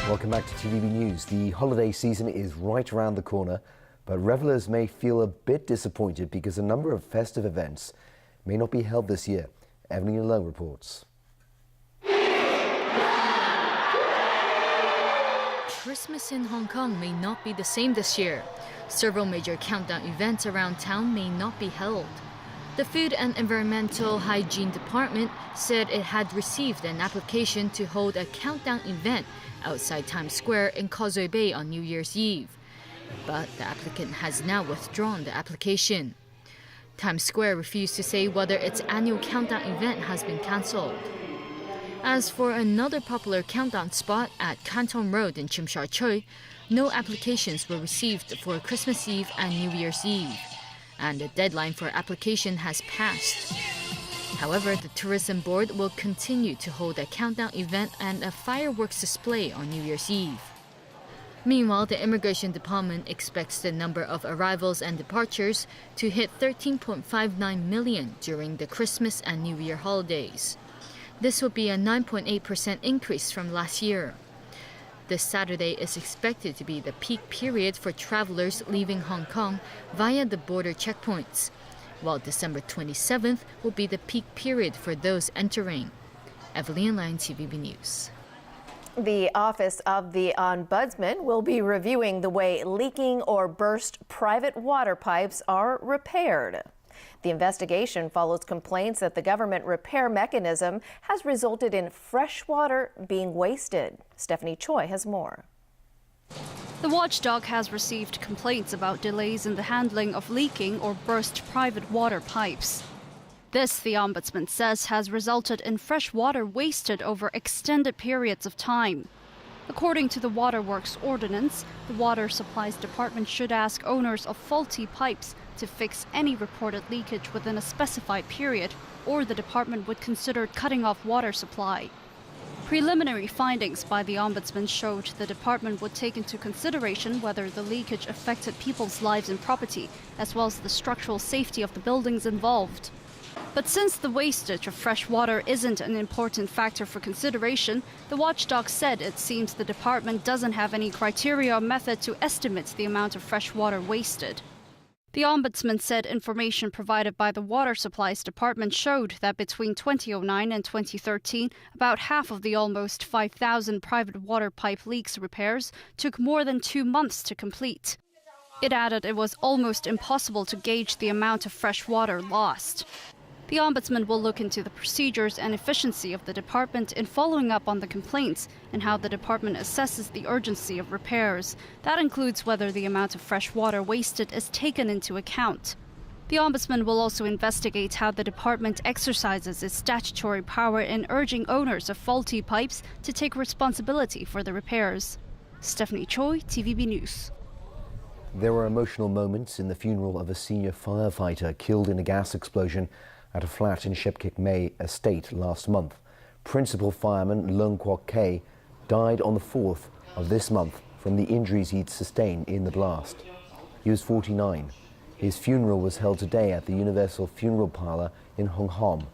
Welcome back to TVB News. The holiday season is right around the corner, but revelers may feel a bit disappointed because a number of festive events may not be held this year. Evelyn Lowe reports. Christmas in Hong Kong may not be the same this year. Several major countdown events around town may not be held. The Food and Environmental Hygiene Department said it had received an application to hold a countdown event outside Times Square in Causeway Bay on New Year's Eve. But the applicant has now withdrawn the application. Times Square refused to say whether its annual countdown event has been cancelled. As for another popular countdown spot at Canton Road in Tsim Sha Tsui, no applications were received for Christmas Eve and New Year's Eve, and the deadline for application has passed. However, the Tourism Board will continue to hold a countdown event and a fireworks display on New Year's Eve. Meanwhile, the Immigration Department expects the number of arrivals and departures to hit 13.59 million during the Christmas and New Year holidays. This will be a 9.8% increase from last year. This Saturday is expected to be the peak period for travelers leaving Hong Kong via the border checkpoints, while December 27th will be the peak period for those entering. Evelyn Line, TVB News. The Office of the Ombudsman will be reviewing the way leaking or burst private water pipes are repaired. The investigation follows complaints that the government repair mechanism has resulted in fresh water being wasted. Stephanie Choi has more. The watchdog has received complaints about delays in the handling of leaking or burst private water pipes. This, the Ombudsman says, has resulted in fresh water wasted over extended periods of time. According to the Waterworks Ordinance, the Water Supplies Department should ask owners of faulty pipes to fix any reported leakage within a specified period, or the department would consider cutting off water supply. Preliminary findings by the Ombudsman showed the department would take into consideration whether the leakage affected people's lives and property, as well as the structural safety of the buildings involved. But since the wastage of fresh water isn't an important factor for consideration, the watchdog said it seems the department doesn't have any criteria or method to estimate the amount of fresh water wasted. The Ombudsman said information provided by the Water Supplies Department showed that between 2009 and 2013, about half of the almost 5,000 private water pipe leaks repairs took more than 2 months to complete. It added it was almost impossible to gauge the amount of fresh water lost. The Ombudsman will look into the procedures and efficiency of the department in following up on the complaints and how the department assesses the urgency of repairs. That includes whether the amount of fresh water wasted is taken into account. The Ombudsman will also investigate how the department exercises its statutory power in urging owners of faulty pipes to take responsibility for the repairs. Stephanie Choi, TVB News. There were emotional moments in the funeral of a senior firefighter killed in a gas explosion at a flat in Shep Kik Mei estate last month. Principal fireman Leung Kwok Kei died on the 4th of this month from the injuries he'd sustained in the blast. He was 49. His funeral was held today at the Universal Funeral Parlour in Hong Kong.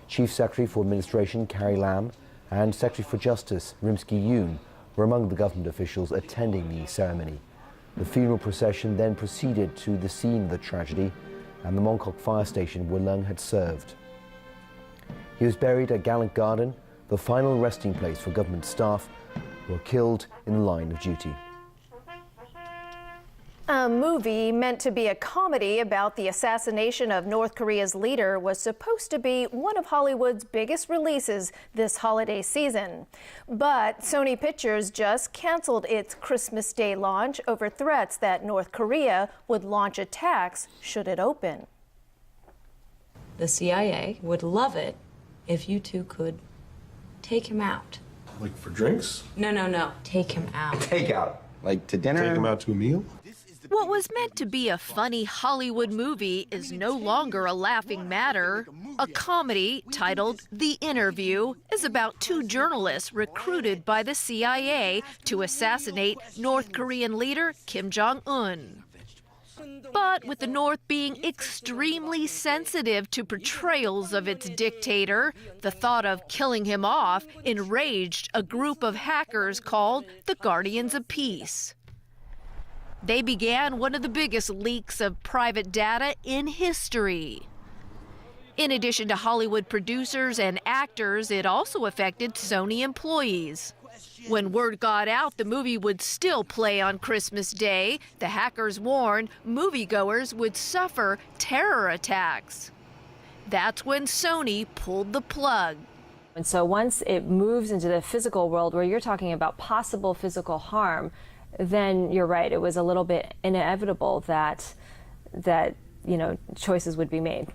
Chief Secretary for Administration Carrie Lam and Secretary for Justice Rimsky Yoon were among the government officials attending the ceremony. The funeral procession then proceeded to the scene of the tragedy and the Mong Kok fire station where Leung had served. He was buried at Gallant Garden, the final resting place for government staff who were killed in the line of duty. A movie meant to be a comedy about the assassination of North Korea's leader was supposed to be one of Hollywood's biggest releases this holiday season. But Sony Pictures just canceled its Christmas Day launch over threats that North Korea would launch attacks should it open. The CIA would love it if you two could take him out. Like for drinks? No. Take him out. Take out? Like to dinner? Take him out to a meal? What was meant to be a funny Hollywood movie is no longer a laughing matter. A comedy titled The Interview is about two journalists recruited by the CIA to assassinate North Korean leader Kim Jong-un. But with the North being extremely sensitive to portrayals of its dictator, the thought of killing him off enraged a group of hackers called the Guardians of Peace. They began one of the biggest leaks of private data in history. In addition to Hollywood producers and actors, it also affected Sony employees. When word got out the movie would still play on Christmas Day, the hackers warned moviegoers would suffer terror attacks. That's when Sony pulled the plug. And so once it moves into the physical world where you're talking about possible physical harm, then you're right, it was a little bit inevitable that choices would be made.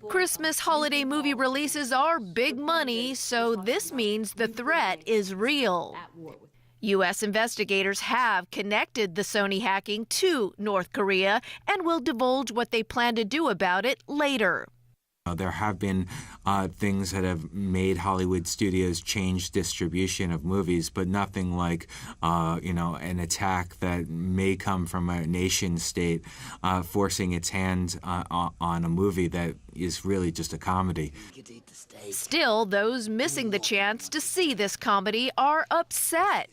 Christmas holiday movie releases are big money, so this means the threat is real. U.S. investigators have connected the Sony hacking to North Korea and will divulge what they plan to do about it later. There have been things that have made Hollywood studios change distribution of movies, but nothing like, an attack that may come from a nation state forcing its hand on a movie that is really just a comedy. Still, those missing the chance to see this comedy are upset.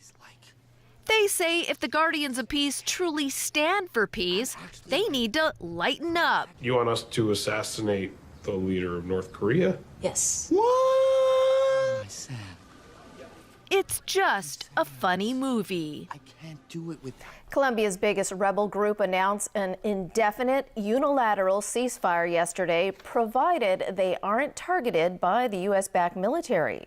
They say if the Guardians of Peace truly stand for peace, they need to lighten up. You want us to assassinate the leader of North Korea? Yes. What? It's just a funny movie. I can't do it with that. Colombia's biggest rebel group announced an indefinite unilateral ceasefire yesterday, provided they aren't targeted by the U.S.-backed military.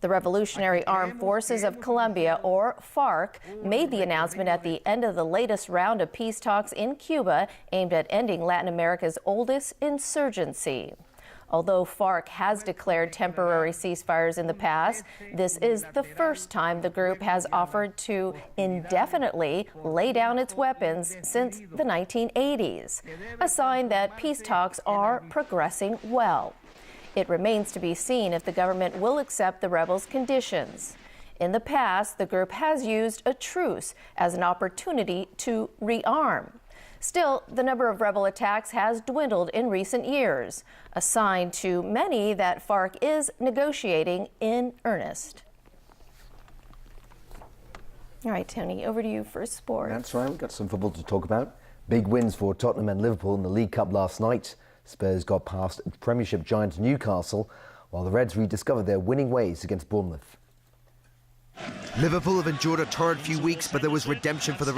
The Revolutionary Armed Forces of Colombia, or FARC, made the announcement at the end of the latest round of peace talks in Cuba aimed at ending Latin America's oldest insurgency. Although FARC has declared temporary ceasefires in the past, this is the first time the group has offered to indefinitely lay down its weapons since the 1980s, a sign that peace talks are progressing well. It remains to be seen if the government will accept the rebels' conditions. In the past, the group has used a truce as an opportunity to rearm. Still, the number of rebel attacks has dwindled in recent years, a sign to many that FARC is negotiating in earnest. All right, Tony, over to you for sports. That's right, we've got some football to talk about. Big wins for Tottenham and Liverpool in the League Cup last night. Spurs got past Premiership giant Newcastle, while the Reds rediscovered their winning ways against Bournemouth. Liverpool have endured a torrid few weeks, but there was redemption for the